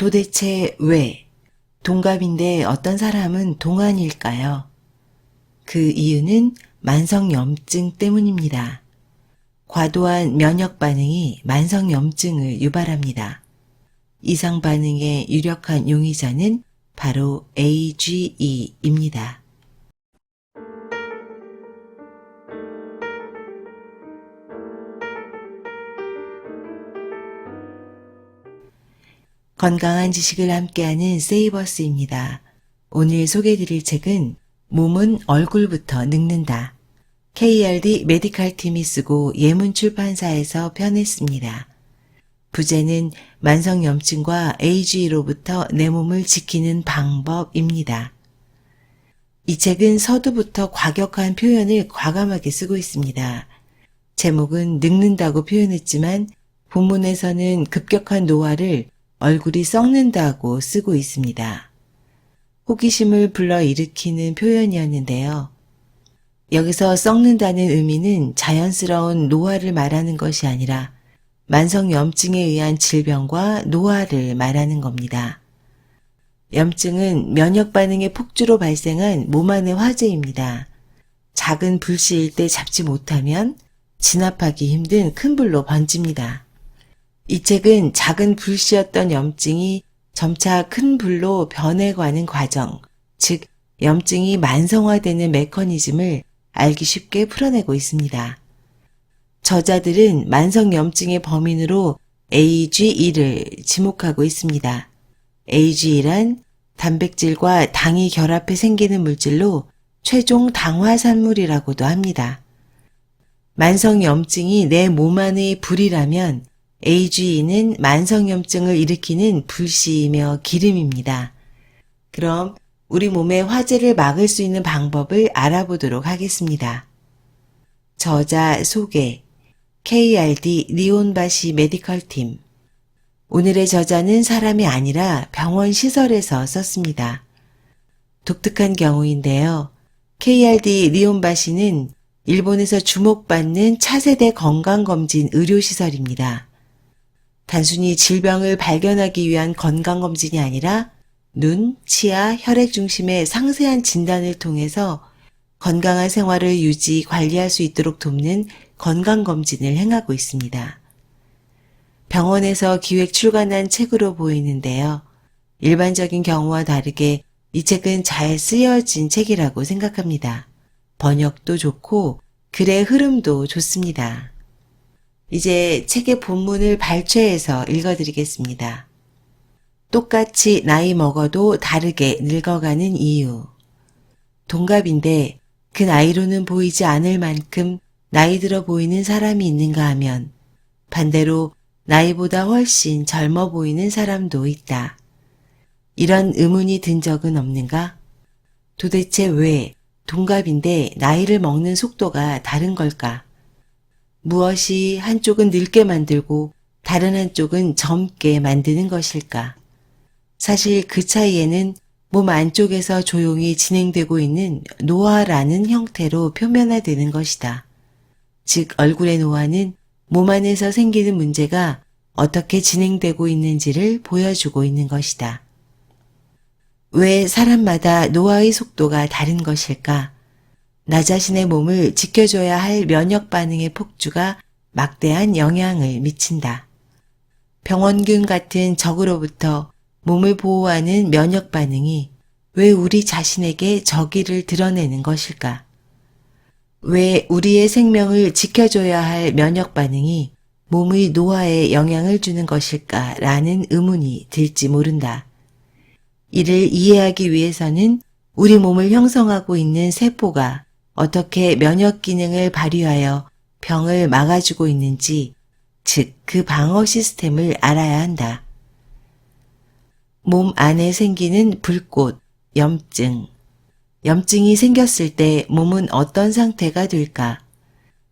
도대체 왜 동갑인데 어떤 사람은 동안일까요? 그 이유는 만성염증 때문입니다. 과도한 면역 반응이 만성염증을 유발합니다. 이상 반응의 유력한 용의자는 바로 AGE입니다. 건강한 지식을 함께하는 세이버스입니다. 오늘 소개해드릴 책은 몸은 얼굴부터 늙는다. KRD 메디칼 팀이 쓰고 예문출판사에서 펴냈습니다. 부제는 만성염증과 AGE로부터 내 몸을 지키는 방법입니다. 이 책은 서두부터 과격한 표현을 과감하게 쓰고 있습니다. 제목은 늙는다고 표현했지만 본문에서는 급격한 노화를 얼굴이 썩는다고 쓰고 있습니다. 호기심을 불러일으키는 표현이었는데요. 여기서 썩는다는 의미는 자연스러운 노화를 말하는 것이 아니라 만성염증에 의한 질병과 노화를 말하는 겁니다. 염증은 면역 반응의 폭주로 발생한 몸 안의 화재입니다. 작은 불씨일 때 잡지 못하면 진압하기 힘든 큰 불로 번집니다. 이 책은 작은 불씨였던 염증이 점차 큰 불로 변해가는 과정, 즉 염증이 만성화되는 메커니즘을 알기 쉽게 풀어내고 있습니다. 저자들은 만성염증의 범인으로 AGE를 지목하고 있습니다. AGE란 단백질과 당이 결합해 생기는 물질로 최종 당화산물이라고도 합니다. 만성염증이 내 몸 안의 불이라면 AGE는 만성염증을 일으키는 불씨이며 기름입니다. 그럼 우리 몸의 화재를 막을 수 있는 방법을 알아보도록 하겠습니다. 저자 소개 KRD 리온바시 메디컬 팀. 오늘의 저자는 사람이 아니라 병원 시설에서 썼습니다. 독특한 경우인데요. KRD 리온바시는 일본에서 주목받는 차세대 건강검진 의료시설입니다. 단순히 질병을 발견하기 위한 건강검진이 아니라 눈, 치아, 혈액 중심의 상세한 진단을 통해서 건강한 생활을 유지, 관리할 수 있도록 돕는 건강검진을 행하고 있습니다. 병원에서 기획 출간한 책으로 보이는데요. 일반적인 경우와 다르게 이 책은 잘 쓰여진 책이라고 생각합니다. 번역도 좋고 글의 흐름도 좋습니다. 이제 책의 본문을 발췌해서 읽어드리겠습니다. 똑같이 나이 먹어도 다르게 늙어가는 이유. 동갑인데 그 나이로는 보이지 않을 만큼 나이 들어 보이는 사람이 있는가 하면 반대로 나이보다 훨씬 젊어 보이는 사람도 있다. 이런 의문이 든 적은 없는가? 도대체 왜 동갑인데 나이를 먹는 속도가 다른 걸까? 무엇이 한쪽은 늙게 만들고 다른 한쪽은 젊게 만드는 것일까? 사실 그 차이에는 몸 안쪽에서 조용히 진행되고 있는 노화라는 형태로 표면화되는 것이다. 즉 얼굴의 노화는 몸 안에서 생기는 문제가 어떻게 진행되고 있는지를 보여주고 있는 것이다. 왜 사람마다 노화의 속도가 다른 것일까? 나 자신의 몸을 지켜줘야 할 면역 반응의 폭주가 막대한 영향을 미친다. 병원균 같은 적으로부터 몸을 보호하는 면역 반응이 왜 우리 자신에게 적의를 드러내는 것일까? 왜 우리의 생명을 지켜줘야 할 면역 반응이 몸의 노화에 영향을 주는 것일까라는 의문이 들지 모른다. 이를 이해하기 위해서는 우리 몸을 형성하고 있는 세포가 어떻게 면역 기능을 발휘하여 병을 막아주고 있는지, 즉 그 방어 시스템을 알아야 한다. 몸 안에 생기는 불꽃, 염증. 염증이 생겼을 때 몸은 어떤 상태가 될까?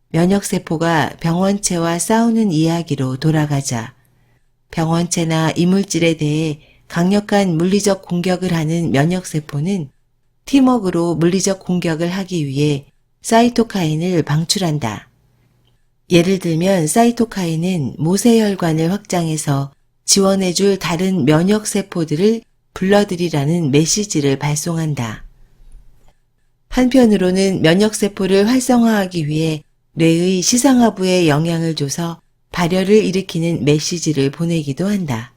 면역세포가 병원체와 싸우는 이야기로 돌아가자. 병원체나 이물질에 대해 강력한 물리적 공격을 하는 면역세포는 팀워크로 물리적 공격을 하기 위해 사이토카인을 방출한다. 예를 들면 사이토카인은 모세혈관을 확장해서 지원해줄 다른 면역세포들을 불러들이라는 메시지를 발송한다. 한편으로는 면역세포를 활성화하기 위해 뇌의 시상하부에 영향을 줘서 발열을 일으키는 메시지를 보내기도 한다.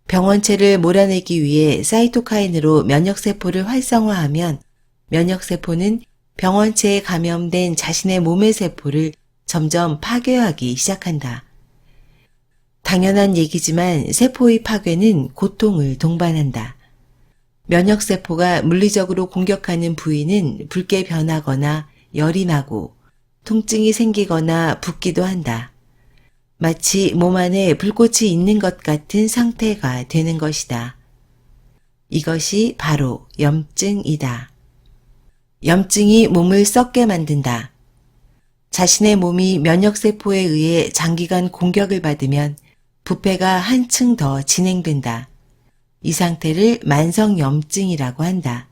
병원체를 몰아내기 위해 사이토카인으로 면역세포를 활성화하면 면역세포는 병원체에 감염된 자신의 몸의 세포를 점점 파괴하기 시작한다. 당연한 얘기지만 세포의 파괴는 고통을 동반한다. 면역세포가 물리적으로 공격하는 부위는 붉게 변하거나 열이 나고 통증이 생기거나 붓기도 한다. 마치 몸 안에 불꽃이 있는 것 같은 상태가 되는 것이다. 이것이 바로 염증이다. 염증이 몸을 썩게 만든다. 자신의 몸이 면역세포에 의해 장기간 공격을 받으면 부패가 한층 더 진행된다. 이 상태를 만성염증이라고 한다.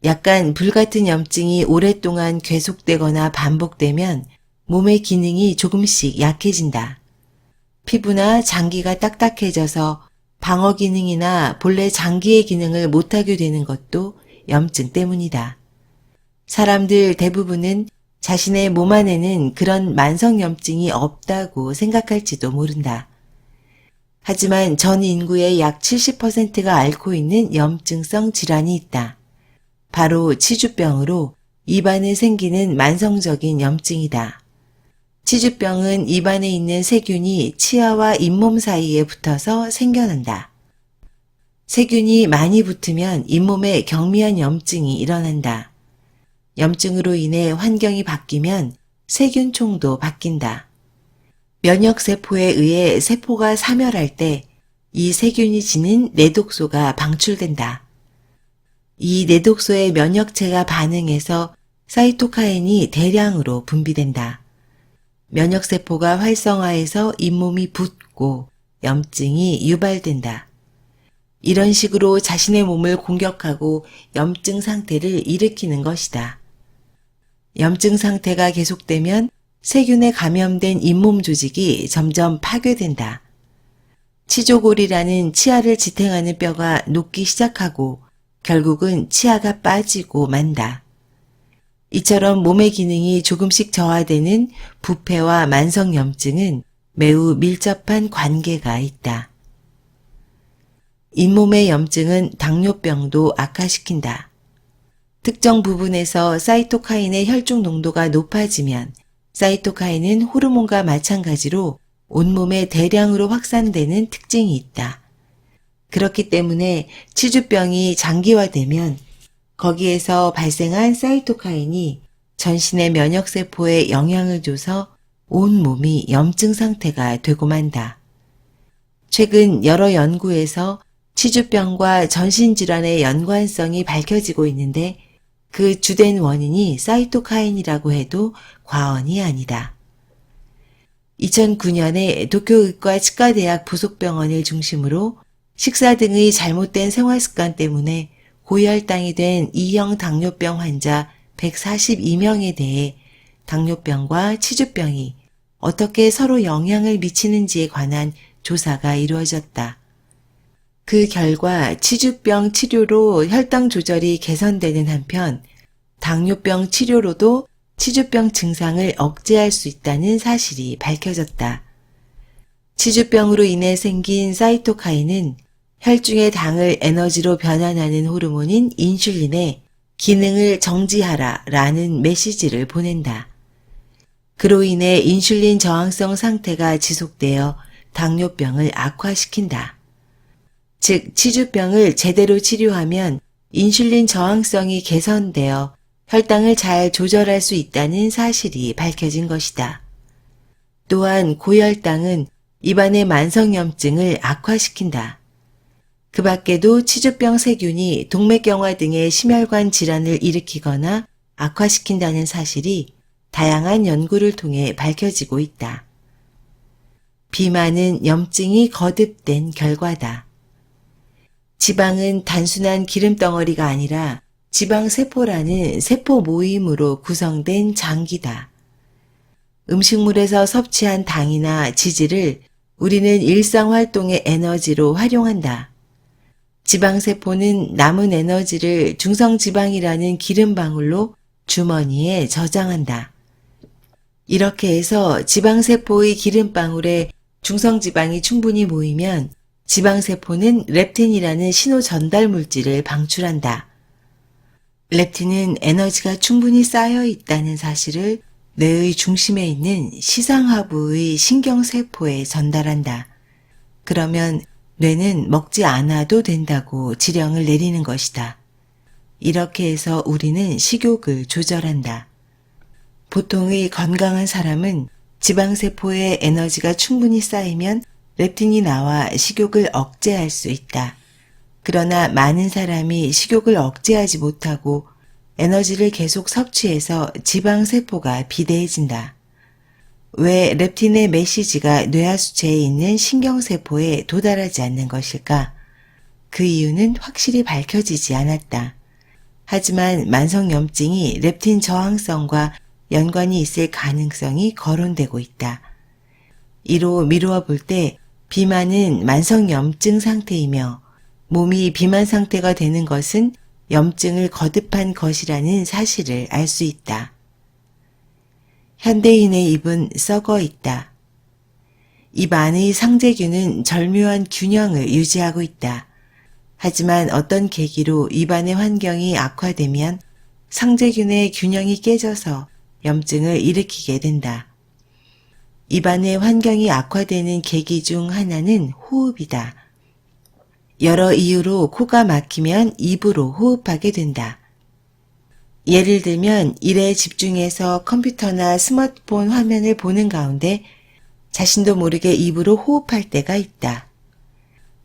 약간 불같은 염증이 오랫동안 계속되거나 반복되면 몸의 기능이 조금씩 약해진다. 피부나 장기가 딱딱해져서 방어 기능이나 본래 장기의 기능을 못하게 되는 것도 염증 때문이다. 사람들 대부분은 자신의 몸 안에는 그런 만성염증이 없다고 생각할지도 모른다. 하지만 전 인구의 약 70%가 앓고 있는 염증성 질환이 있다. 바로 치주병으로 입안에 생기는 만성적인 염증이다. 치주병은 입안에 있는 세균이 치아와 잇몸 사이에 붙어서 생겨난다. 세균이 많이 붙으면 잇몸에 경미한 염증이 일어난다. 염증으로 인해 환경이 바뀌면 세균총도 바뀐다. 면역세포에 의해 세포가 사멸할 때 이 세균이 지닌 내독소가 방출된다. 이 내독소에 면역체가 반응해서 사이토카인이 대량으로 분비된다. 면역세포가 활성화해서 잇몸이 붓고 염증이 유발된다. 이런 식으로 자신의 몸을 공격하고 염증 상태를 일으키는 것이다. 염증 상태가 계속되면 세균에 감염된 잇몸 조직이 점점 파괴된다. 치조골이라는 치아를 지탱하는 뼈가 녹기 시작하고 결국은 치아가 빠지고 만다. 이처럼 몸의 기능이 조금씩 저하되는 부패와 만성염증은 매우 밀접한 관계가 있다. 잇몸의 염증은 당뇨병도 악화시킨다. 특정 부분에서 사이토카인의 혈중 농도가 높아지면 사이토카인은 호르몬과 마찬가지로 온몸에 대량으로 확산되는 특징이 있다. 그렇기 때문에 치주병이 장기화되면 거기에서 발생한 사이토카인이 전신의 면역세포에 영향을 줘서 온 몸이 염증 상태가 되고 만다. 최근 여러 연구에서 치주병과 전신질환의 연관성이 밝혀지고 있는데 그 주된 원인이 사이토카인이라고 해도 과언이 아니다. 2009년에 도쿄의과 치과대학 부속병원을 중심으로 식사 등의 잘못된 생활습관 때문에 고혈당이 된 2형 당뇨병 환자 142명에 대해 당뇨병과 치주병이 어떻게 서로 영향을 미치는지에 관한 조사가 이루어졌다. 그 결과 치주병 치료로 혈당 조절이 개선되는 한편 당뇨병 치료로도 치주병 증상을 억제할 수 있다는 사실이 밝혀졌다. 치주병으로 인해 생긴 사이토카인은 혈중의 당을 에너지로 변환하는 호르몬인 인슐린에 기능을 정지하라 라는 메시지를 보낸다. 그로 인해 인슐린 저항성 상태가 지속되어 당뇨병을 악화시킨다. 즉, 치주병을 제대로 치료하면 인슐린 저항성이 개선되어 혈당을 잘 조절할 수 있다는 사실이 밝혀진 것이다. 또한 고혈당은 입안의 만성염증을 악화시킨다. 그 밖에도 치주병 세균이 동맥경화 등의 심혈관 질환을 일으키거나 악화시킨다는 사실이 다양한 연구를 통해 밝혀지고 있다. 비만은 염증이 거듭된 결과다. 지방은 단순한 기름덩어리가 아니라 지방세포라는 세포 모임으로 구성된 장기다. 음식물에서 섭취한 당이나 지질을 우리는 일상활동의 에너지로 활용한다. 지방세포는 남은 에너지를 중성지방이라는 기름방울로 주머니에 저장한다. 이렇게 해서 지방세포의 기름방울에 중성지방이 충분히 모이면 지방세포는 렙틴이라는 신호 전달 물질을 방출한다. 렙틴은 에너지가 충분히 쌓여 있다는 사실을 뇌의 중심에 있는 시상하부의 신경세포에 전달한다. 그러면 뇌는 먹지 않아도 된다고 지령을 내리는 것이다. 이렇게 해서 우리는 식욕을 조절한다. 보통의 건강한 사람은 지방세포에 에너지가 충분히 쌓이면 렙틴이 나와 식욕을 억제할 수 있다. 그러나 많은 사람이 식욕을 억제하지 못하고 에너지를 계속 섭취해서 지방세포가 비대해진다. 왜 렙틴의 메시지가 뇌하수체에 있는 신경세포에 도달하지 않는 것일까? 그 이유는 확실히 밝혀지지 않았다. 하지만 만성염증이 렙틴 저항성과 연관이 있을 가능성이 거론되고 있다. 이로 미루어 볼 때 비만은 만성염증 상태이며 몸이 비만 상태가 되는 것은 염증을 거듭한 것이라는 사실을 알 수 있다. 현대인의 입은 썩어 있다. 입 안의 상재균은 절묘한 균형을 유지하고 있다. 하지만 어떤 계기로 입안의 환경이 악화되면 상재균의 균형이 깨져서 염증을 일으키게 된다. 입안의 환경이 악화되는 계기 중 하나는 호흡이다. 여러 이유로 코가 막히면 입으로 호흡하게 된다. 예를 들면 일에 집중해서 컴퓨터나 스마트폰 화면을 보는 가운데 자신도 모르게 입으로 호흡할 때가 있다.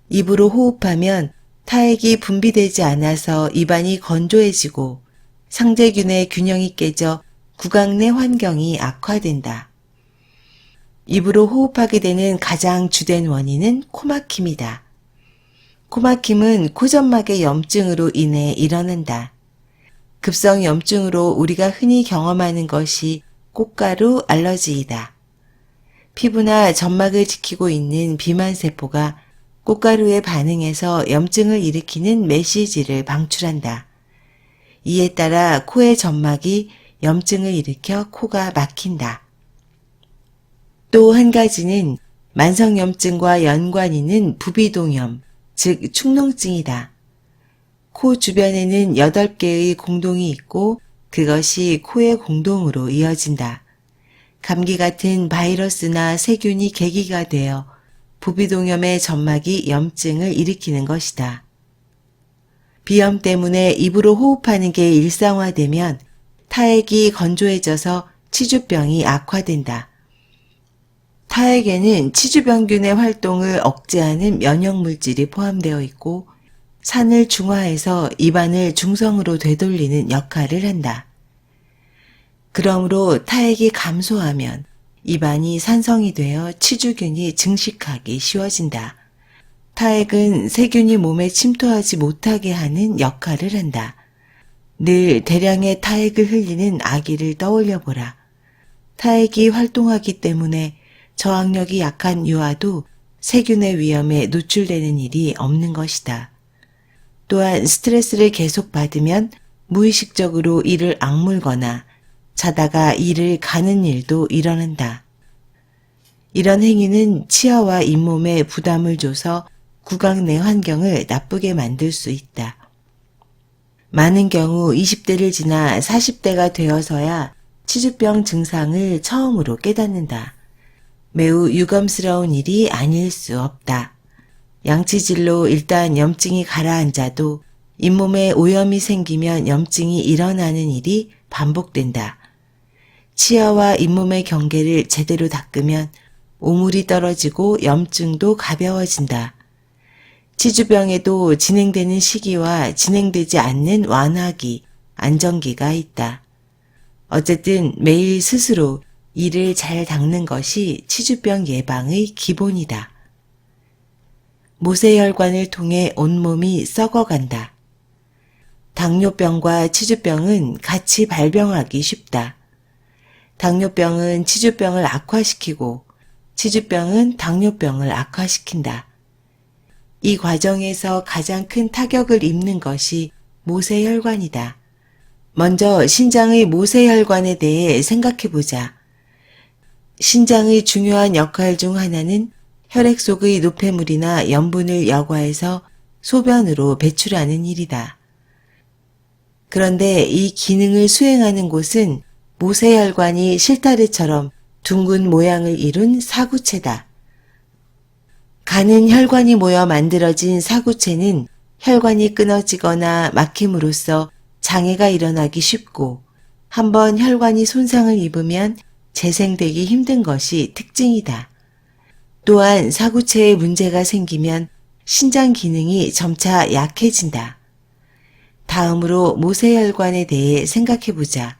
입으로 호흡하면 타액이 분비되지 않아서 입안이 건조해지고 상재균의 균형이 깨져 구강 내 환경이 악화된다. 입으로 호흡하게 되는 가장 주된 원인은 코막힘이다. 코막힘은 코점막의 염증으로 인해 일어난다. 급성 염증으로 우리가 흔히 경험하는 것이 꽃가루 알러지이다. 피부나 점막을 지키고 있는 비만세포가 꽃가루에 반응해서 염증을 일으키는 메시지를 방출한다. 이에 따라 코의 점막이 염증을 일으켜 코가 막힌다. 또 한 가지는 만성염증과 연관 있는 부비동염, 즉 축농증이다. 코 주변에는 8개의 공동이 있고 그것이 코의 공동으로 이어진다. 감기 같은 바이러스나 세균이 계기가 되어 부비동염의 점막이 염증을 일으키는 것이다. 비염 때문에 입으로 호흡하는 게 일상화되면 타액이 건조해져서 치주병이 악화된다. 타액에는 치주병균의 활동을 억제하는 면역물질이 포함되어 있고 산을 중화해서 입안을 중성으로 되돌리는 역할을 한다. 그러므로 타액이 감소하면 입안이 산성이 되어 치주균이 증식하기 쉬워진다. 타액은 세균이 몸에 침투하지 못하게 하는 역할을 한다. 늘 대량의 타액을 흘리는 아기를 떠올려 보라. 타액이 활동하기 때문에 저항력이 약한 유아도 세균의 위험에 노출되는 일이 없는 것이다. 또한 스트레스를 계속 받으면 무의식적으로 이를 악물거나 자다가 이를 가는 일도 일어난다. 이런 행위는 치아와 잇몸에 부담을 줘서 구강 내 환경을 나쁘게 만들 수 있다. 많은 경우 20대를 지나 40대가 되어서야 치주병 증상을 처음으로 깨닫는다. 매우 유감스러운 일이 아닐 수 없다. 양치질로 일단 염증이 가라앉아도 잇몸에 오염이 생기면 염증이 일어나는 일이 반복된다. 치아와 잇몸의 경계를 제대로 닦으면 오물이 떨어지고 염증도 가벼워진다. 치주병에도 진행되는 시기와 진행되지 않는 완화기, 안정기가 있다. 어쨌든 매일 스스로 이를 잘 닦는 것이 치주병 예방의 기본이다. 모세혈관을 통해 온몸이 썩어간다. 당뇨병과 치주병은 같이 발병하기 쉽다. 당뇨병은 치주병을 악화시키고 치주병은 당뇨병을 악화시킨다. 이 과정에서 가장 큰 타격을 입는 것이 모세혈관이다. 먼저 신장의 모세혈관에 대해 생각해보자. 신장의 중요한 역할 중 하나는 혈액 속의 노폐물이나 염분을 여과해서 소변으로 배출하는 일이다. 그런데 이 기능을 수행하는 곳은 모세혈관이 실타래처럼 둥근 모양을 이룬 사구체다. 가는 혈관이 모여 만들어진 사구체는 혈관이 끊어지거나 막힘으로써 장애가 일어나기 쉽고 한번 혈관이 손상을 입으면 재생되기 힘든 것이 특징이다. 또한 사구체에 문제가 생기면 신장 기능이 점차 약해진다. 다음으로 모세혈관에 대해 생각해보자.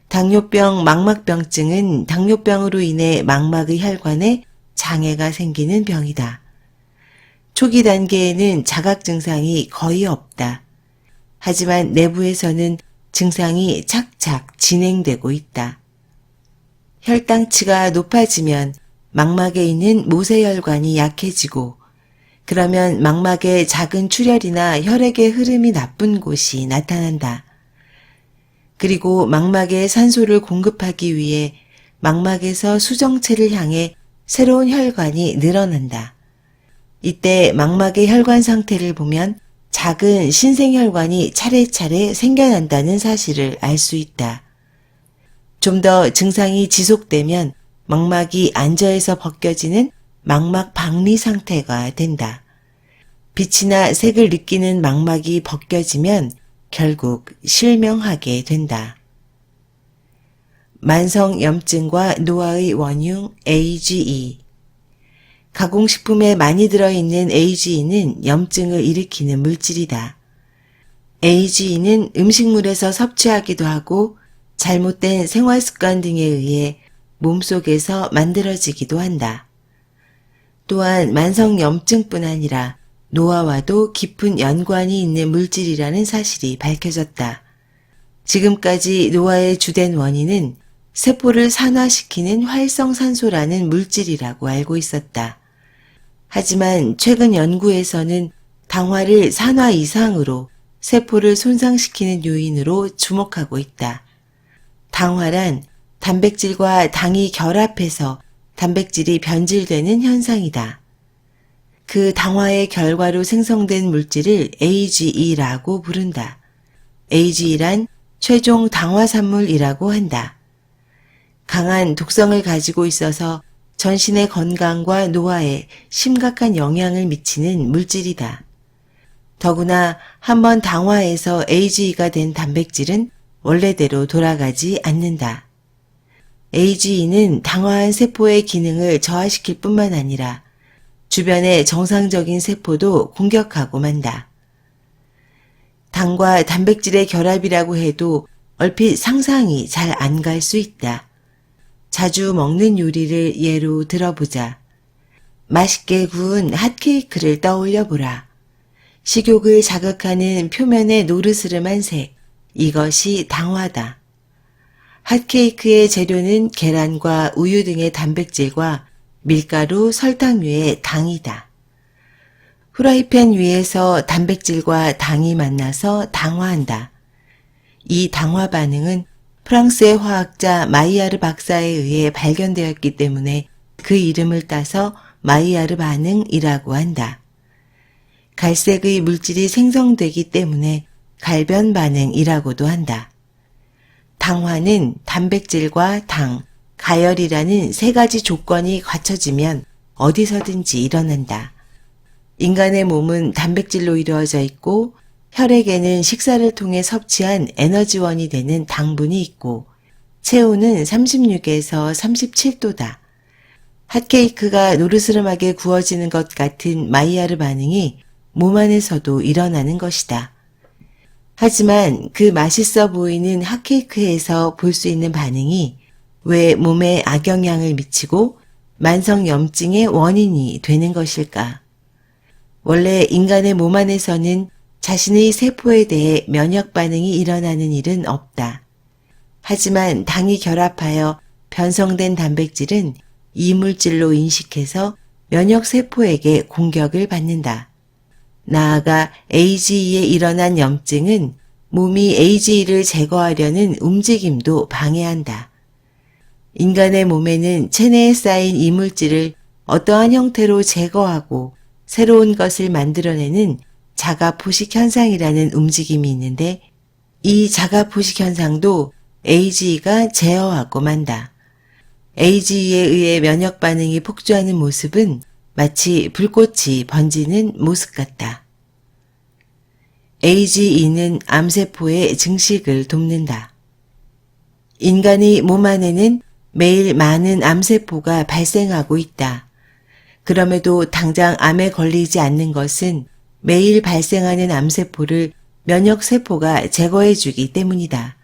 당뇨병 망막병증은 당뇨병으로 인해 망막의 혈관에 장애가 생기는 병이다. 초기 단계에는 자각 증상이 거의 없다. 하지만 내부에서는 증상이 착착 진행되고 있다. 혈당치가 높아지면 망막에 있는 모세혈관이 약해지고 그러면 막막에 작은 출혈이나 혈액의 흐름이 나쁜 곳이 나타난다. 그리고 망막에 산소를 공급하기 위해 망막에서 수정체를 향해 새로운 혈관이 늘어난다. 이때 망막의 혈관 상태를 보면 작은 신생혈관이 차례차례 생겨난다는 사실을 알 수 있다. 좀 더 증상이 지속되면 망막이 안저에서 벗겨지는 망막 박리 상태가 된다. 빛이나 색을 느끼는 망막이 벗겨지면 결국 실명하게 된다. 만성염증과 노화의 원흉 AGE. 가공식품에 많이 들어있는 AGE는 염증을 일으키는 물질이다. AGE는 음식물에서 섭취하기도 하고 잘못된 생활습관 등에 의해 몸속에서 만들어지기도 한다. 또한 만성염증뿐 아니라 노화와도 깊은 연관이 있는 물질이라는 사실이 밝혀졌다. 지금까지 노화의 주된 원인은 세포를 산화시키는 활성산소라는 물질이라고 알고 있었다. 하지만 최근 연구에서는 당화를 산화 이상으로 세포를 손상시키는 요인으로 주목하고 있다. 당화란 단백질과 당이 결합해서 단백질이 변질되는 현상이다. 그 당화의 결과로 생성된 물질을 AGE라고 부른다. AGE란 최종 당화산물이라고 한다. 강한 독성을 가지고 있어서 전신의 건강과 노화에 심각한 영향을 미치는 물질이다. 더구나 한번 당화해서 AGE가 된 단백질은 원래대로 돌아가지 않는다. AGE는 당화한 세포의 기능을 저하시킬 뿐만 아니라 주변의 정상적인 세포도 공격하고 만다. 당과 단백질의 결합이라고 해도 얼핏 상상이 잘 안 갈 수 있다. 자주 먹는 요리를 예로 들어보자. 맛있게 구운 핫케이크를 떠올려 보라. 식욕을 자극하는 표면의 노르스름한 색, 이것이 당화다. 핫케이크의 재료는 계란과 우유 등의 단백질과 밀가루, 설탕류의 당이다. 후라이팬 위에서 단백질과 당이 만나서 당화한다. 이 당화 반응은 프랑스의 화학자 마이야르 박사에 의해 발견되었기 때문에 그 이름을 따서 마이야르 반응이라고 한다. 갈색의 물질이 생성되기 때문에 갈변 반응이라고도 한다. 당화는 단백질과 당, 가열이라는 세 가지 조건이 갖춰지면 어디서든지 일어난다. 인간의 몸은 단백질로 이루어져 있고 혈액에는 식사를 통해 섭취한 에너지원이 되는 당분이 있고 체온은 36에서 37도다. 핫케이크가 노르스름하게 구워지는 것 같은 마이야르 반응이 몸 안에서도 일어나는 것이다. 하지만 그 맛있어 보이는 핫케이크에서 볼 수 있는 반응이 왜 몸에 악영향을 미치고 만성염증의 원인이 되는 것일까? 원래 인간의 몸 안에서는 자신의 세포에 대해 면역 반응이 일어나는 일은 없다. 하지만 당이 결합하여 변성된 단백질은 이물질로 인식해서 면역세포에게 공격을 받는다. 나아가 AGE에 일어난 염증은 몸이 AGE를 제거하려는 움직임도 방해한다. 인간의 몸에는 체내에 쌓인 이물질을 어떠한 형태로 제거하고 새로운 것을 만들어내는 자가포식 현상이라는 움직임이 있는데 이 자가포식 현상도 AGE가 제어하고 만다. AGE에 의해 면역 반응이 폭주하는 모습은 마치 불꽃이 번지는 모습 같다. AGE는 암세포의 증식을 돕는다. 인간의 몸 안에는 매일 많은 암세포가 발생하고 있다. 그럼에도 당장 암에 걸리지 않는 것은 매일 발생하는 암세포를 면역세포가 제거해주기 때문이다.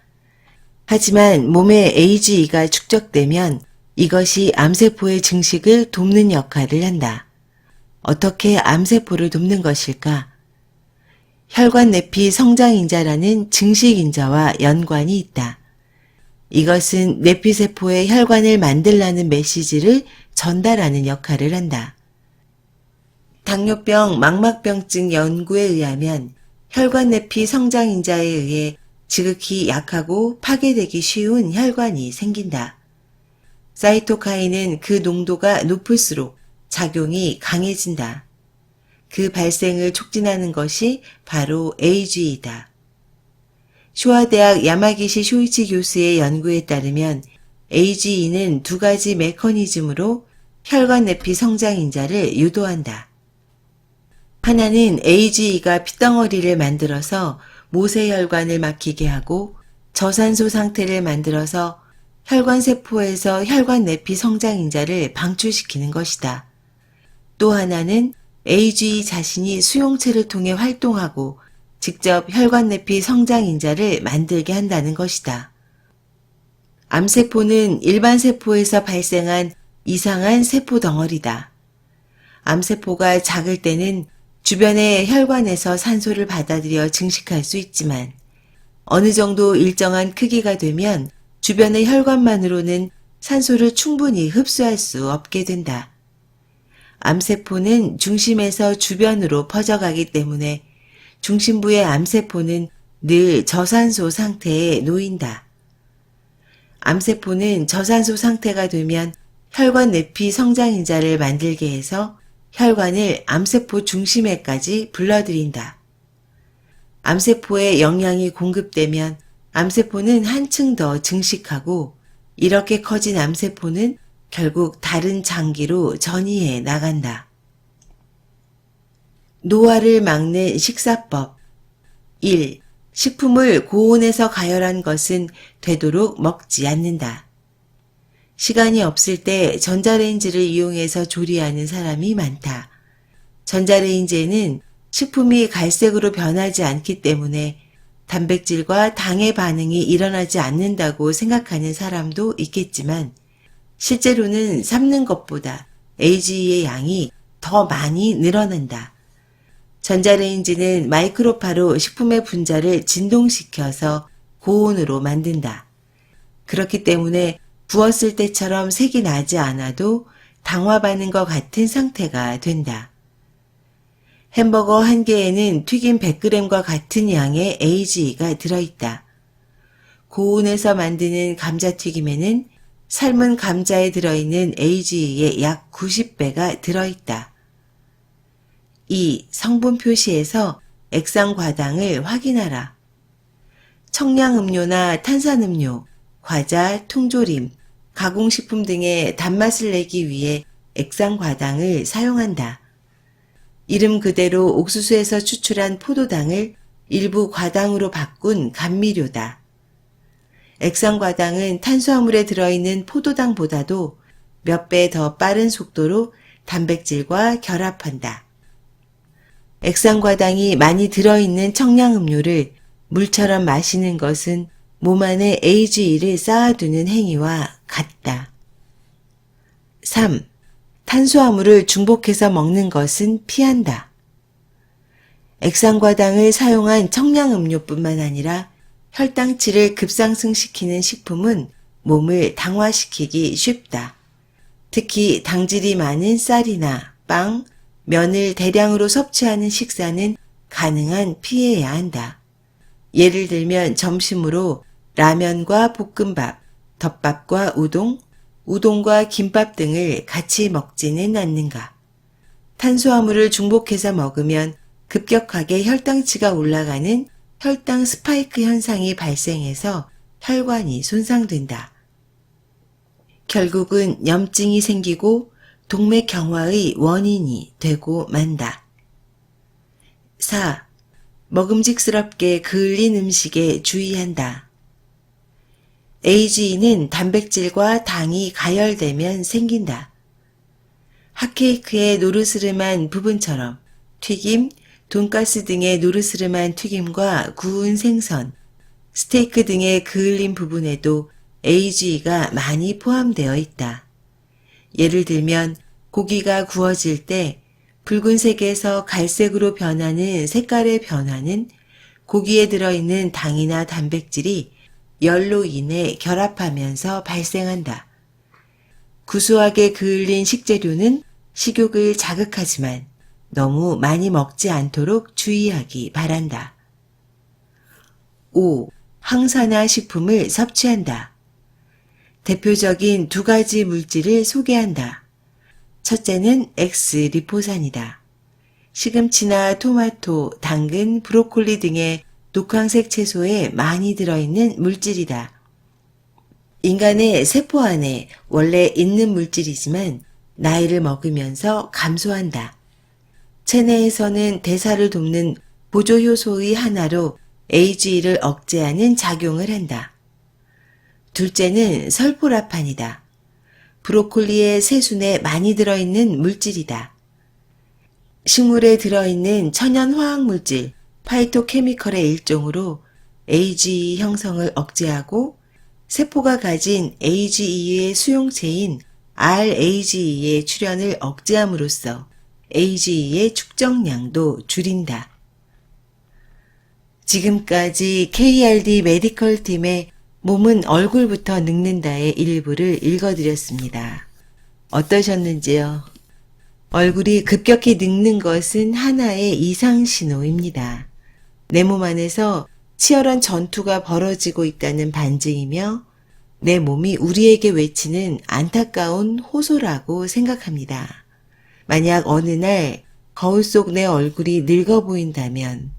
하지만 몸에 AGE가 축적되면 이것이 암세포의 증식을 돕는 역할을 한다. 어떻게 암세포를 돕는 것일까? 혈관내피 성장인자라는 증식인자와 연관이 있다. 이것은 내피세포의 혈관을 만들라는 메시지를 전달하는 역할을 한다. 당뇨병, 망막병증 연구에 의하면 혈관내피 성장인자에 의해 지극히 약하고 파괴되기 쉬운 혈관이 생긴다. 사이토카인은 그 농도가 높을수록 작용이 강해진다. 그 발생을 촉진하는 것이 바로 AGE이다. 쇼와대학 야마기시 쇼이치 교수의 연구에 따르면 AGE는 두 가지 메커니즘으로 혈관 내피 성장인자를 유도한다. 하나는 AGE가 핏덩어리를 만들어서 모세혈관을 막히게 하고 저산소 상태를 만들어서 혈관세포에서 혈관 내피 성장인자를 방출시키는 것이다. 또 하나는 AGE 자신이 수용체를 통해 활동하고 직접 혈관 내피 성장인자를 만들게 한다는 것이다. 암세포는 일반 세포에서 발생한 이상한 세포 덩어리다. 암세포가 작을 때는 주변의 혈관에서 산소를 받아들여 증식할 수 있지만 어느 정도 일정한 크기가 되면 주변의 혈관만으로는 산소를 충분히 흡수할 수 없게 된다. 암세포는 중심에서 주변으로 퍼져가기 때문에 중심부의 암세포는 늘 저산소 상태에 놓인다. 암세포는 저산소 상태가 되면 혈관 내피 성장인자를 만들게 해서 혈관을 암세포 중심에까지 불러들인다. 암세포에 영양이 공급되면 암세포는 한층 더 증식하고 이렇게 커진 암세포는 결국 다른 장기로 전이해 나간다. 노화를 막는 식사법 1. 식품을 고온에서 가열한 것은 되도록 먹지 않는다. 시간이 없을 때 전자레인지를 이용해서 조리하는 사람이 많다. 전자레인지에는 식품이 갈색으로 변하지 않기 때문에 단백질과 당의 반응이 일어나지 않는다고 생각하는 사람도 있겠지만 실제로는 삶는 것보다 AGE의 양이 더 많이 늘어난다. 전자레인지는 마이크로파로 식품의 분자를 진동시켜서 고온으로 만든다. 그렇기 때문에 구웠을 때처럼 색이 나지 않아도 당화 반응과 같은 상태가 된다. 햄버거 한 개에는 튀김 100g과 같은 양의 AGE가 들어있다. 고온에서 만드는 감자튀김에는 삶은 감자에 들어있는 AGE의 약 90배가 들어있다. 2. 성분 표시에서 액상과당을 확인하라. 청량음료나 탄산음료, 과자, 통조림, 가공식품 등의 단맛을 내기 위해 액상과당을 사용한다. 이름 그대로 옥수수에서 추출한 포도당을 일부 과당으로 바꾼 감미료다. 액상과당은 탄수화물에 들어있는 포도당보다도 몇 배 더 빠른 속도로 단백질과 결합한다. 액상과당이 많이 들어있는 청량음료를 물처럼 마시는 것은 몸 안에 AGE를 쌓아두는 행위와 같다. 3. 탄수화물을 중복해서 먹는 것은 피한다. 액상과당을 사용한 청량음료뿐만 아니라 혈당치를 급상승시키는 식품은 몸을 당화시키기 쉽다. 특히 당질이 많은 쌀이나 빵, 면을 대량으로 섭취하는 식사는 가능한 피해야 한다. 예를 들면 점심으로 라면과 볶음밥, 덮밥과 우동, 우동과 김밥 등을 같이 먹지는 않는가. 탄수화물을 중복해서 먹으면 급격하게 혈당치가 올라가는 혈당 스파이크 현상이 발생해서 혈관이 손상된다. 결국은 염증이 생기고 동맥경화의 원인이 되고 만다. 4. 먹음직스럽게 그을린 음식에 주의한다. AGE는 단백질과 당이 가열되면 생긴다. 핫케이크의 노르스름한 부분처럼 튀김, 돈가스 등의 노르스름한 튀김과 구운 생선, 스테이크 등의 그을린 부분에도 AGE가 많이 포함되어 있다. 예를 들면 고기가 구워질 때 붉은색에서 갈색으로 변하는 색깔의 변화는 고기에 들어있는 당이나 단백질이 열로 인해 결합하면서 발생한다. 구수하게 그을린 식재료는 식욕을 자극하지만 너무 많이 먹지 않도록 주의하기 바란다. 5. 항산화 식품을 섭취한다. 대표적인 두 가지 물질을 소개한다. 첫째는 X리포산이다. 시금치나 토마토, 당근, 브로콜리 등의 녹황색 채소에 많이 들어있는 물질이다. 인간의 세포 안에 원래 있는 물질이지만 나이를 먹으면서 감소한다. 체내에서는 대사를 돕는 보조효소의 하나로 AGE를 억제하는 작용을 한다. 둘째는 설포라판이다. 브로콜리의 새순에 많이 들어있는 물질이다. 식물에 들어있는 천연 화학물질, 파이토케미컬의 일종으로 AGE 형성을 억제하고 세포가 가진 AGE의 수용체인 RAGE의 출현을 억제함으로써 AGE의 축적량도 줄인다. 지금까지 KRD 메디컬 팀의 몸은 얼굴부터 늙는다의 일부를 읽어드렸습니다. 어떠셨는지요? 얼굴이 급격히 늙는 것은 하나의 이상 신호입니다. 내 몸 안에서 치열한 전투가 벌어지고 있다는 반증이며 내 몸이 우리에게 외치는 안타까운 호소라고 생각합니다. 만약 어느 날 거울 속 내 얼굴이 늙어 보인다면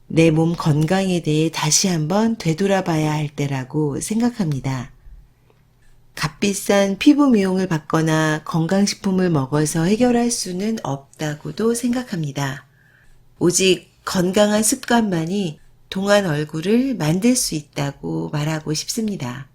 내 몸 건강에 대해 다시 한번 되돌아봐야 할 때라고 생각합니다. 값비싼 피부 미용을 받거나 건강식품을 먹어서 해결할 수는 없다고도 생각합니다. 오직 건강한 습관만이 동안 얼굴을 만들 수 있다고 말하고 싶습니다.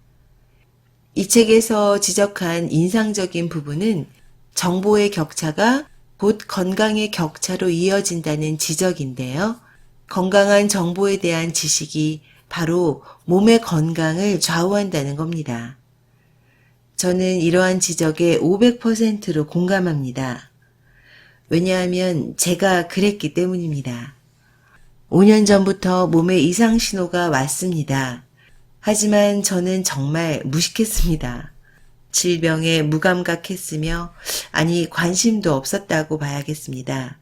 이 책에서 지적한 인상적인 부분은 정보의 격차가 곧 건강의 격차로 이어진다는 지적인데요. 건강한 정보에 대한 지식이 바로 몸의 건강을 좌우한다는 겁니다. 저는 이러한 지적에 500%로 공감합니다. 왜냐하면 제가 그랬기 때문입니다. 5년 전부터 몸에 이상 신호가 왔습니다. 하지만 저는 정말 무식했습니다. 질병에 무감각했으며 아니 관심도 없었다고 봐야겠습니다.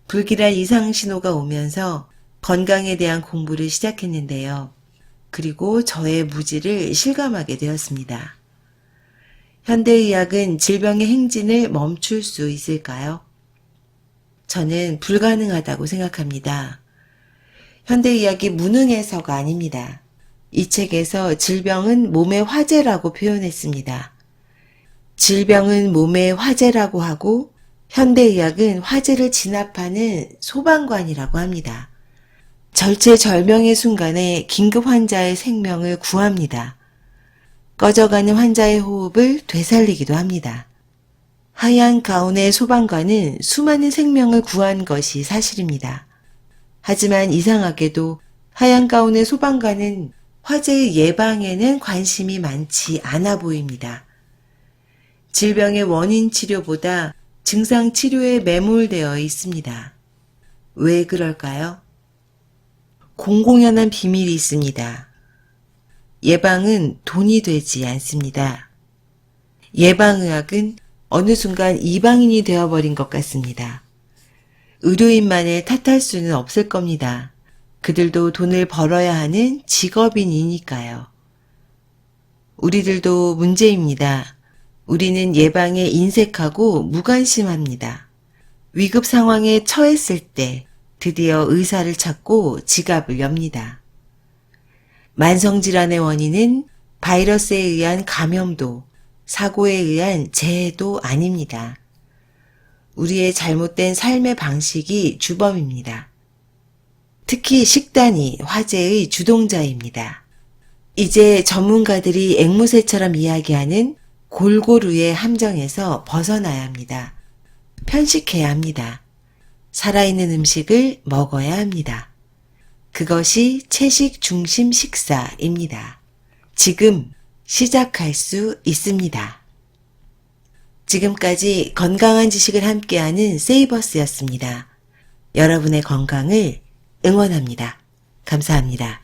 불길한 이상 신호가 오면서 건강에 대한 공부를 시작했는데요. 그리고 저의 무지를 실감하게 되었습니다. 현대의학은 질병의 행진을 멈출 수 있을까요? 저는 불가능하다고 생각합니다. 현대의학이 무능해서가 아닙니다. 이 책에서 질병은 몸의 화재라고 표현했습니다. 질병은 몸의 화재라고 하고 현대의학은 화재를 진압하는 소방관이라고 합니다. 절체절명의 순간에 긴급 환자의 생명을 구합니다. 꺼져가는 환자의 호흡을 되살리기도 합니다. 하얀 가운의 소방관은 수많은 생명을 구한 것이 사실입니다. 하지만 이상하게도 하얀 가운의 소방관은 화재의 예방에는 관심이 많지 않아 보입니다. 질병의 원인 치료보다 증상 치료에 매몰되어 있습니다. 왜 그럴까요? 공공연한 비밀이 있습니다. 예방은 돈이 되지 않습니다. 예방의학은 어느 순간 이방인이 되어버린 것 같습니다. 의료인만을 탓할 수는 없을 겁니다. 그들도 돈을 벌어야 하는 직업인이니까요. 우리들도 문제입니다. 우리는 예방에 인색하고 무관심합니다. 위급 상황에 처했을 때 드디어 의사를 찾고 지갑을 엽니다. 만성질환의 원인은 바이러스에 의한 감염도, 사고에 의한 재해도 아닙니다. 우리의 잘못된 삶의 방식이 주범입니다. 특히 식단이 화제의 주동자입니다. 이제 전문가들이 앵무새처럼 이야기하는 골고루의 함정에서 벗어나야 합니다. 편식해야 합니다. 살아있는 음식을 먹어야 합니다. 그것이 채식 중심 식사입니다. 지금 시작할 수 있습니다. 지금까지 건강한 지식을 함께하는 세이버스였습니다. 여러분의 건강을 응원합니다. 감사합니다.